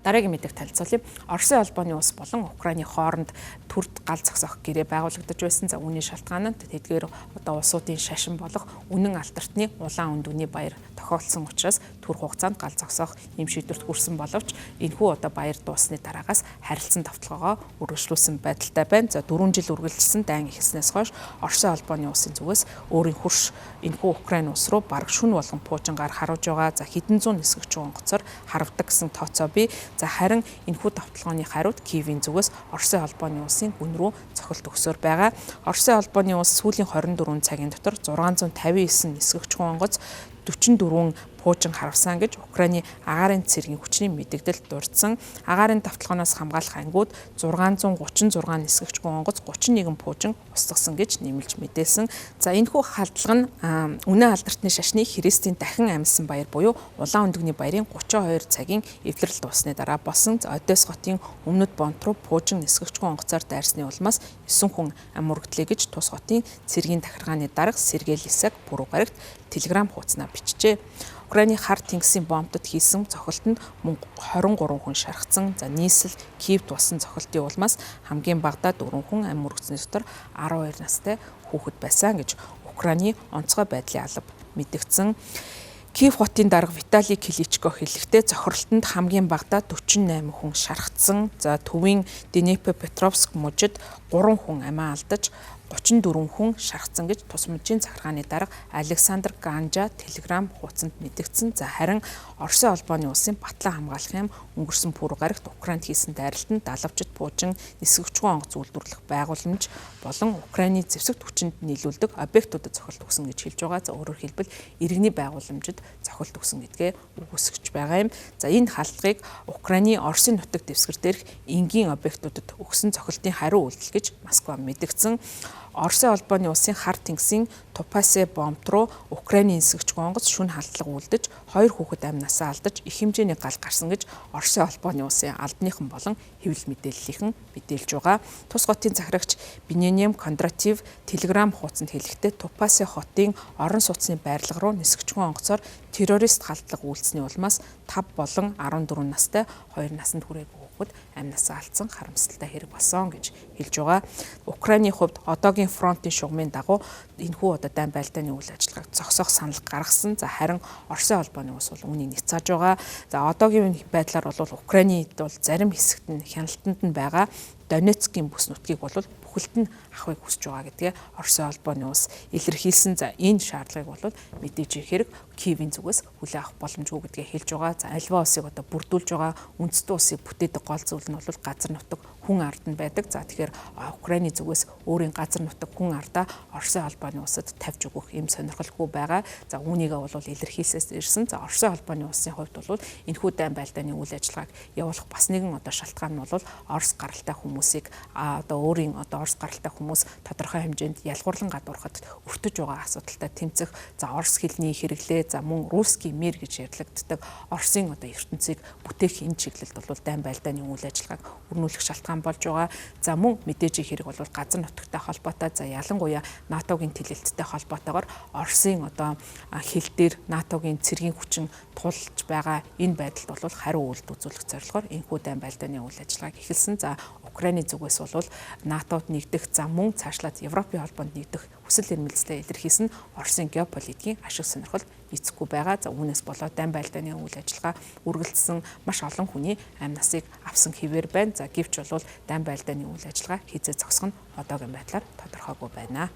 Дараагийн мэдээлэл танилцуулъя. Оросын холбооны улс болон Украины хооронд төрд гал зогсоох гэрээ байгуулагдаж байсан. За үүний шалтгаан нь тэдгээр одоо улсуудын шашин болох үнэн алдартны улаан өндөгний баяр тохиолдсон учраас төр хугацаанд гал зогсоох юм шийдвэрт хүрсэн боловч энэхүү одоо баяр дуусны дараагаас харилцан давталгаагаа үргэлжлүүлсэн байдалтай байна. За 4 жил үргэлжилсэн дайн ихснээс хойш Оросын холбооны улсын зүгээс өөрийн хурш энэхүү Украин улс руу бараг шүн болгон пуужингаар харуулж байгаа. За хэдэн зуун нисгэгч онгоцоор харавдаг гэсэн тооцоо бий. За харин энэхүү давталгааны хариуд Киевийн зүгээс Оросын холбооны улсын гүн рүү цохилт өгсөөр байгаа. Оросын холбооны улс сүүлийн 24 цагийн дотор 659 нисгэгч онгоц 44 пуужин харавсан гэж Украины агаарын цэргийн хүчний мэдээлэл дурдсан. Агаарын давталгаанаас хамгаалах ангууд 636 нисгэгч онгоц 31 пуужин устгасан гэж нэмэлж мэдээлсэн. За энэхүү халдлага нь үнэн алдартны шашны Христийн дахин амьсан баяр буюу улаан өндөгний баярын 32 цагийн эвлэрэл дуусны дараа болсон. Одесс хотын өмнөд бонт руу пуужин нисгэгч онгоцоор дайрсны улмаас 9 хүн ам өргөдлөө гэж тус хотын цэргийн захиргааны дарга Сергей Лисак пүрэв гарагт телеграм хуудаснаа бичжээ. Украины хар тэнгисийн бомбдод хийсэн цохилтонд мөн 23 хүн шархсан. За нийслэл Киевд болсон цохилтын улмаас хамгийн багадаа 4 хүн ам өргөсний дотор 12 настай хүүхэд байсан гэж Украины онцгой байдлын алба мэдгдсэн. Киев хотын дарга Виталий Кличко хэлэхдээ цохирлтонд хамгийн багадаа 48 хүн шархсан. За төвийн Днепропетровск мужид 3 хүн амиа алдаж 34 хүн шархсан гэж тус мужийн захиргааны дарга Александр Ганжа телеграм хуудсанд мэдгдсэн. За харин Оросын холбооны улсын батлан хамгаалах юм өнгөрсөн пүрэв гарагт Украинд хийсэн дайралтанд далавчид пуужин нисгэгчгүй онгоц үйлдвэрлэх байгууламж болон Украины зэвсэгт хүчинд нийлүүлдэг объектуудад цохилт өгсөн гэж хэлж байгаа. За өөрөөр хэлбэл иргэний байгууламжид цохилт өгсөн гэдгээ үгүйсгэж байгаа юм. За энэ халдлагыг Украины Оросын нутаг дэвсгэр дээрх энгийн объектуудад өгсөн цохилтын хариу үйлдэл гэж Москва мэдгдсэн. Оросын холбооны улсын хар тэнгисийн Тупасе бомб руу Украины нисгэгч онгоц шүн халдлага үлдэж 2 хүүхэд амь насаа алдаж их хэмжээний гал гарсан гэж Оросын холбооны улсын албаныхан болон хэвлэл мэдээллийнхэн мэдээлж байгаа. Тус хотын захирагч Беняним Кондратив телеграм хуудсанд хэлэхдээ Тупасе хотын орон сууцны байрлал руу нисгэгч онгоцоор террорист халдлага үйлдсэний улмаас 5 болон 14 настай 2 наснд хүрээгүй амь насаа алдсан харамсалтай хэрэг болсон гэж хэлж байгаа. Украины хувьд одоогийн фронтын шугамын дагуу энэхүү одоо дайн байлдааны үйл ажиллагааг зогсоох санал гаргасан. За харин Оросын холбооны улс бол үүнийг няцааж байгаа. За одоогийн байдлаар бол Украинид бол зарим хэсэгт нь хяналтанд нь байгаа Донецкийн бүс нутгийг бол бүхэлд нь авахыг хүсэж байгаа гэдгээ Оросын холбооны улс илэрхийлсэн. За энэ шаардлагыг бол мэдээж хэрэг Киевийн зүгээс хүлээн авах боломжгүй гэдгээ хэлж байгаа. За альва улсыг одоо бүрдүүлж байгаа үндэстэн улсыг бүтээдэг гол зүйл нь бол газар нутаг хүн ард нь байдаг. За тэгэхээр Украины зүгээс өөрийн газар нутаг хүн ардаа Оросын холбооны улсад тавьж өгөх юм сонирхолгүй байгаа. За үүнийгээ бол илэрхийлсээс ирсэн. За Оросын холбооны улсын хувьд бол энэхүү дайн байлдааны үйл ажиллагааг явуулах бас нэгэн одоо шалтгаан нь бол Орос гаралтай хүмүүсийг одоо өөрийн одоо Орос гаралтай хүмүүс тодорхой хэмжээнд ялгуурлан гадуурхад өртөж байгаа асуудалтай тэмцэх. За Орос хэлний хэрэглээ, за мөн русский мир гэж ярилагддаг Оросын одоо ертөнцийг бүтээх энэ чиглэлд бол дайн байлдааны үйл ажиллагааг өрнүүлэх шалтгаан болж байгаа. За мөн мэдээж хэрэг бол газар нутагтай холбоотой, за ялангуяа НАТОгийн тэлэлттэй холбоотойгоор Оросын одоо хил дээр НАТОгийн цэргийн хүчин тулж байгаа энэ байдалд бол хариу үйлдэл үзүүлэх зорилгоор энэхүү дайн байлдааны үйл ажиллагааг эхэлсэн. За Украины зүгээс бол НАТОд нэгдэх, за мөн цаашлаад Европын холбоонд нэгдэх хүсэл эрмэлзлээ илэрхийлсэн Оросын геополитикийн ашиг сонирхол эцэхгүй байгаа. За үүнээс болоод дайн байлдааны үйл ажиллагаа үргэлжилсэн маш олон хүний амь насыг авсан хэвээр байна. За гэвч бол дайн байлдааны үйл ажиллагаа хийзээ зогсох нь одоогийн байдлаар тодорхойгүй байна.